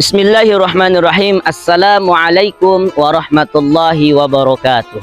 Bismillahirrahmanirrahim. Assalamualaikum warahmatullahi wabarakatuh.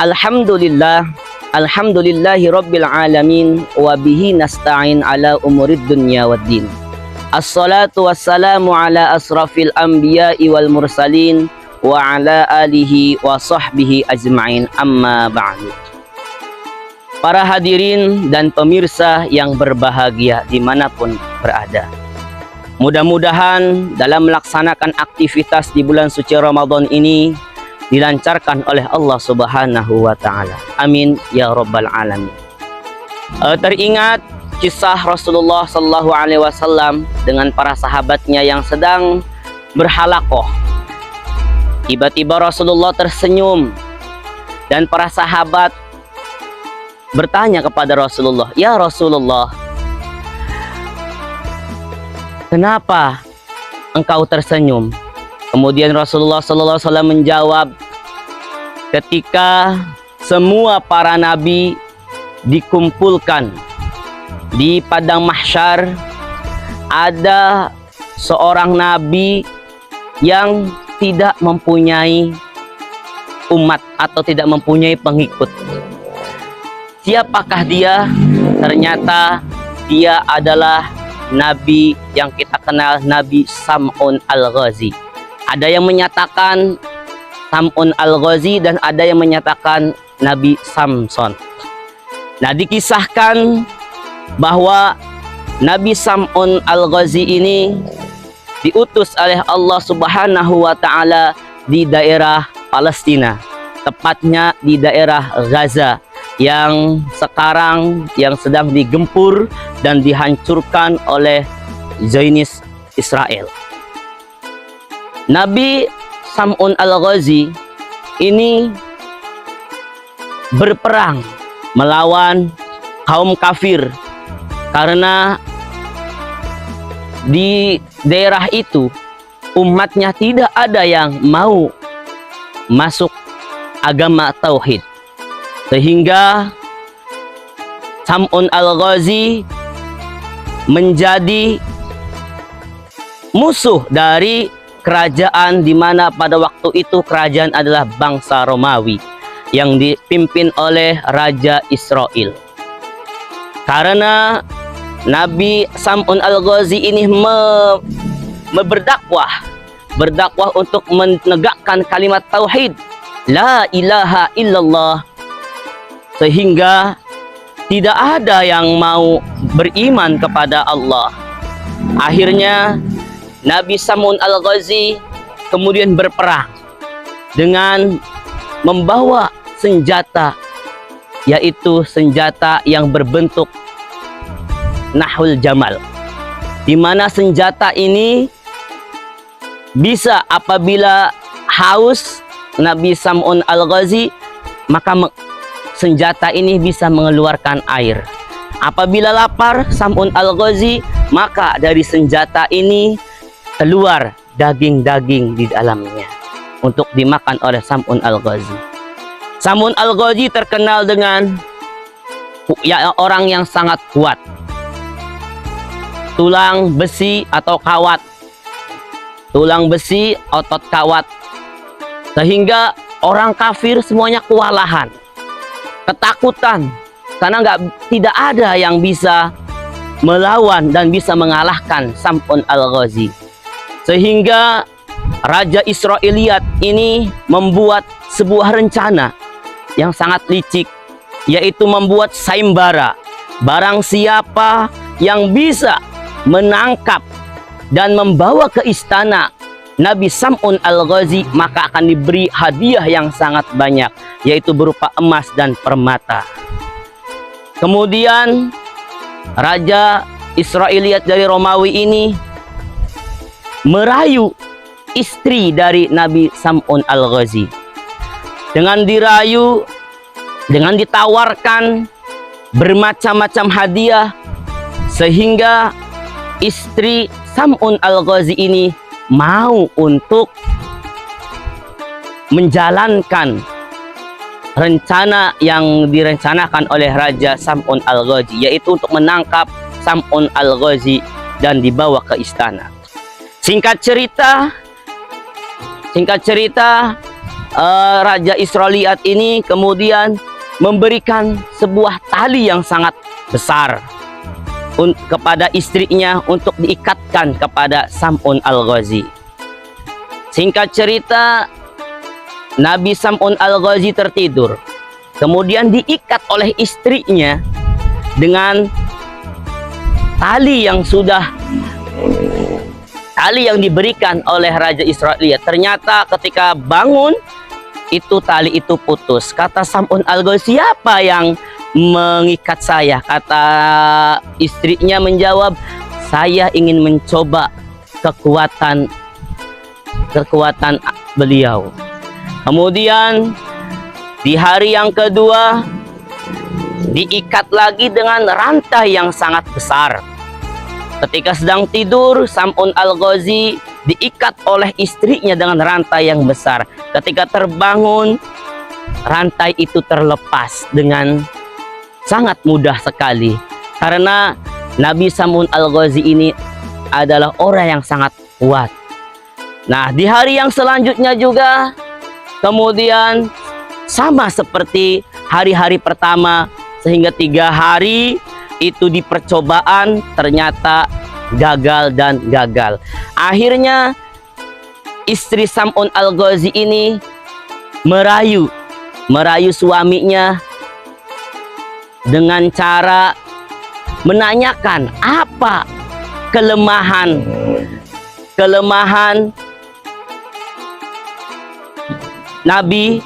Alhamdulillah, alhamdulillahi rabbil alamin, wa bihi nasta'in ala umurid dunya waddin. Assalatu wassalamu ala asrafil anbiya'i wal mursalin wa ala alihi wa sahbihi ajma'in, amma ba'du. Para hadirin dan pemirsa yang berbahagia dimanapun berada, mudah-mudahan dalam melaksanakan aktivitas di bulan suci Ramadan ini dilancarkan oleh Allah Subhanahu wa Ta'ala. Amin ya Rabbal Alamin. Teringat kisah Rasulullah Sallallahu Alaihi Wasallam dengan para sahabatnya yang sedang berhalakoh. Tiba-tiba Rasulullah tersenyum dan para sahabat bertanya kepada Rasulullah, "Ya Rasulullah, kenapa engkau tersenyum?" Kemudian Rasulullah SAW menjawab, ketika semua para nabi dikumpulkan di padang mahsyar, ada seorang nabi yang tidak mempunyai umat atau tidak mempunyai pengikut. Siapakah dia? Ternyata dia adalah nabi yang kita kenal, Nabi Sam'un Al-Ghazi. Ada yang menyatakan Sam'un Al-Ghazi dan ada yang menyatakan Nabi Samson. Nah, dikisahkan bahwa Nabi Sam'un Al-Ghazi ini diutus oleh Allah Subhanahu wa Ta'ala di daerah Palestina, tepatnya di daerah Gaza yang sekarang sedang digempur dan dihancurkan oleh Zionis Israel. Nabi Sam'un Al-Ghazi ini berperang melawan kaum kafir karena di daerah itu umatnya tidak ada yang mau masuk agama tauhid, sehingga Sam'un Al-Ghazi menjadi musuh dari kerajaan, di mana pada waktu itu kerajaan adalah bangsa Romawi yang dipimpin oleh Raja Israel. Karena Nabi Sam'un Al-Ghazi ini berdakwah untuk menegakkan kalimat tauhid, la ilaha illallah, sehingga tidak ada yang mau beriman kepada Allah. Akhirnya Nabi Sam'un Al-Ghazi kemudian berperang dengan membawa senjata, yaitu senjata yang berbentuk nahul jamal, di mana senjata ini bisa apabila haus Nabi Sam'un Al-Ghazi, maka senjata ini bisa mengeluarkan air. Apabila lapar Sam'un Al-Ghazi, maka dari senjata ini keluar daging-daging di dalamnya untuk dimakan oleh Sam'un Al-Ghazi. Sam'un Al-Ghazi terkenal dengan orang yang sangat kuat, tulang besi atau kawat, tulang besi otot kawat, sehingga orang kafir semuanya kewalahan, ketakutan, karena tidak ada yang bisa melawan dan bisa mengalahkan Sam'un Al-Ghazi. Sehingga Raja Israiliyat ini membuat sebuah rencana yang sangat licik, yaitu membuat sayembara. Barang siapa yang bisa menangkap dan membawa ke istana Nabi Sam'un Al-Ghazi, maka akan diberi hadiah yang sangat banyak, yaitu berupa emas dan permata. Kemudian Raja Israiliyat dari Romawi ini merayu istri dari Nabi Sam'un Al-Ghazi. Dengan dirayu, dengan ditawarkan bermacam-macam hadiah, sehingga istri Sam'un Al-Ghazi ini mau untuk menjalankan rencana yang direncanakan oleh Raja Sam'un Al-Ghazi, yaitu untuk menangkap Sam'un Al-Ghazi dan dibawa ke istana. Singkat cerita, Raja Israeliat ini kemudian memberikan sebuah tali yang sangat besar kepada istrinya untuk diikatkan kepada Sam'un Al-Ghazi. Singkat cerita, Nabi Sam'un Al-Ghazi tertidur. Kemudian diikat oleh istrinya dengan tali yang diberikan oleh Raja Israeliat. Ternyata ketika bangun, tali itu putus. Kata Sam'un Al-Ghazi, siapa yang mengikat saya? Kata istrinya menjawab, saya ingin mencoba kekuatan beliau. Kemudian di hari yang kedua diikat lagi dengan rantai yang sangat besar. Ketika sedang tidur, Sam'un Al-Ghazi diikat oleh istrinya dengan rantai yang besar. Ketika terbangun, rantai itu terlepas dengan sangat mudah sekali. Karena Nabi Sam'un Al-Ghazi ini adalah orang yang sangat kuat. Nah, di hari yang selanjutnya juga kemudian sama seperti hari-hari pertama, sehingga 3 hari itu di percobaan ternyata gagal dan gagal. Akhirnya istri Sam'un Al-Ghazi ini merayu suaminya dengan cara menanyakan apa kelemahan Nabi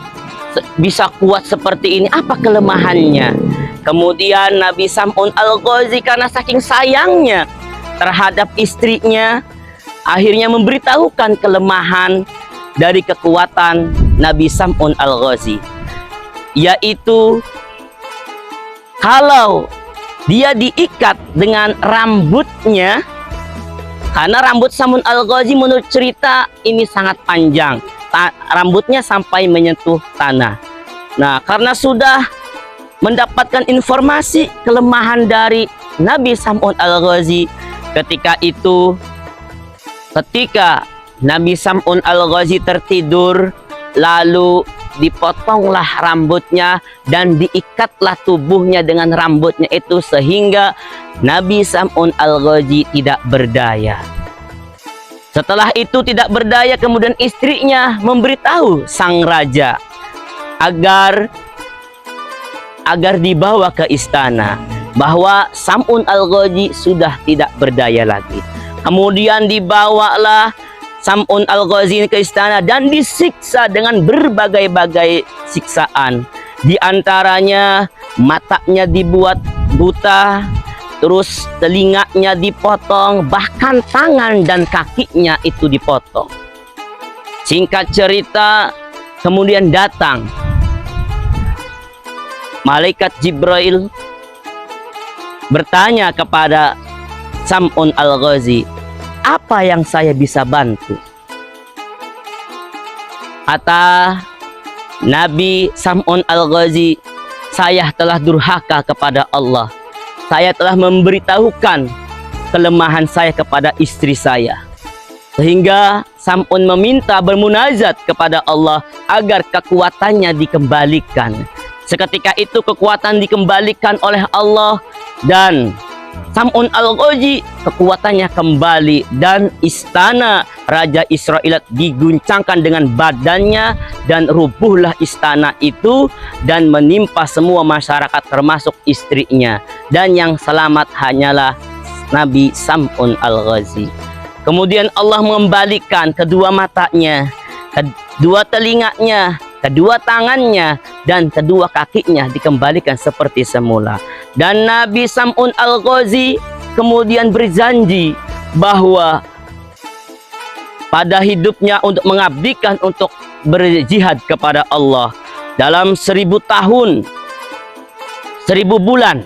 bisa kuat seperti ini, apa kelemahannya. Kemudian Nabi Sam'un Al-Ghazi karena saking sayangnya terhadap istrinya, akhirnya memberitahukan kelemahan dari kekuatan Nabi Sam'un Al-Ghazi, yaitu kalau dia diikat dengan rambutnya, karena rambut Sam'un Al-Ghazi menurut cerita ini sangat panjang, rambutnya sampai menyentuh tanah. Nah, karena sudah mendapatkan informasi kelemahan dari Nabi Sam'un Al-Ghazi, ketika Nabi Sam'un Al-Ghazi tertidur, lalu dipotonglah rambutnya dan diikatlah tubuhnya dengan rambutnya itu, sehingga Nabi Sam'un Al-Ghazi tidak berdaya. Setelah itu tidak berdaya, kemudian istrinya memberitahu sang raja agar dibawa ke istana, bahwa Sam'un Al-Ghazi sudah tidak berdaya lagi. Kemudian dibawalah Sam'un Al-Ghazi ke istana dan disiksa dengan berbagai-bagai siksaan. Di antaranya matanya dibuat buta, terus telinganya dipotong, bahkan tangan dan kakinya itu dipotong. Singkat cerita, kemudian datang malaikat Jibril bertanya kepada Sam'un Al-Ghazi, apa yang saya bisa bantu? Kata Nabi Sam'un Al-Ghazi, saya telah durhaka kepada Allah. Saya telah memberitahukan kelemahan saya kepada istri saya, sehingga Sam'un meminta bermunajat kepada Allah agar kekuatannya dikembalikan. Seketika itu kekuatan dikembalikan oleh Allah dan Sam'un Al-Ghazi kekuatannya kembali, dan istana Raja Israeliat diguncangkan dengan badannya, dan rubuhlah istana itu dan menimpa semua masyarakat termasuk istrinya, dan yang selamat hanyalah Nabi Sam'un Al-Ghazi. Kemudian Allah mengembalikan kedua matanya, kedua telinganya, kedua tangannya, dan kedua kakinya dikembalikan seperti semula. Dan Nabi Sam'un Al-Ghazi kemudian berjanji bahwa pada hidupnya untuk mengabdikan, untuk berjihad kepada Allah dalam 1000 tahun, 1000 bulan,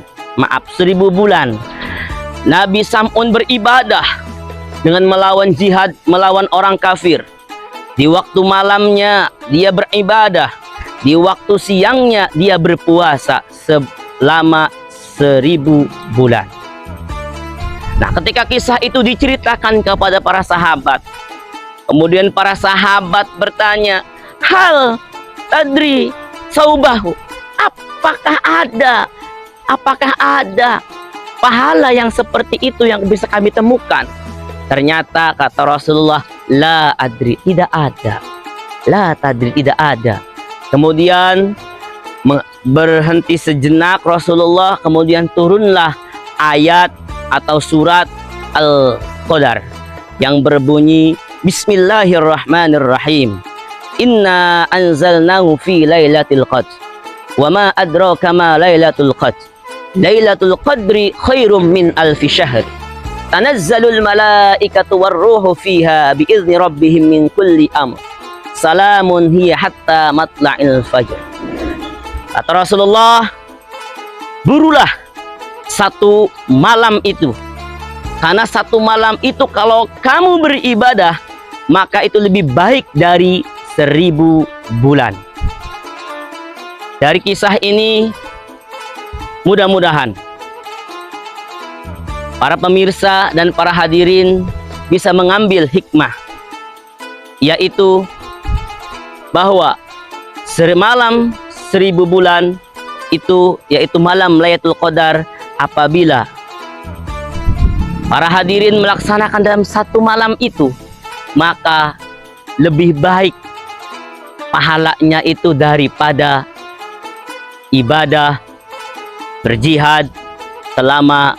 Nabi Sam'un beribadah dengan melawan jihad, melawan orang kafir. Di waktu malamnya dia beribadah, di waktu siangnya dia berpuasa selama 1000 bulan. Nah, ketika kisah itu diceritakan kepada para sahabat, kemudian para sahabat bertanya, hal tadri saubahu, apakah ada pahala yang seperti itu yang bisa kami temukan? Ternyata kata Rasulullah, la adri, tidak ada. La tadri, tidak ada. Kemudian berhenti sejenak Rasulullah, kemudian turunlah ayat atau surat Al-Qadar yang berbunyi Bismillahirrahmanirrahim. Inna anzalnahu fi lailatul qadr. Wa ma adraka ma lailatul qadr. Lailatul qadri khairum min alfi syahr. Tanazzalul malaikatu warruhu fiha biizni rabbihim min kulli amr. Salamun hiya hatta matla'il fajr. Kata Rasulullah, burulah satu malam itu, karena satu malam itu kalau kamu beribadah maka itu lebih baik dari 1000 bulan. Dari kisah ini mudah-mudahan para pemirsa dan para hadirin bisa mengambil hikmah, yaitu bahwa malam 1000 bulan itu yaitu malam Lailatul Qadar. Apabila para hadirin melaksanakan dalam satu malam itu, maka lebih baik pahalanya itu daripada ibadah berjihad selama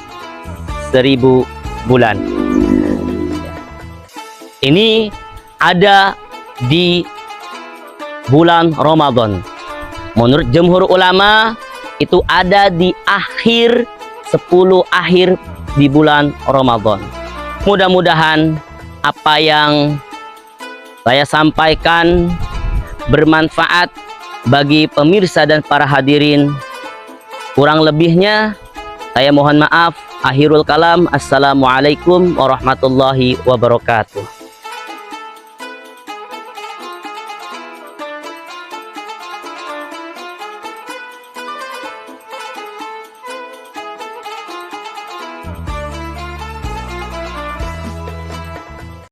1000 bulan. Ini ada di bulan Ramadan. Menurut jumhur ulama itu ada di akhir 10 akhir di bulan Ramadan. Mudah-mudahan apa yang saya sampaikan bermanfaat bagi pemirsa dan para hadirin. Kurang lebihnya saya mohon maaf. Akhirul kalam. Assalamualaikum warahmatullahi wabarakatuh.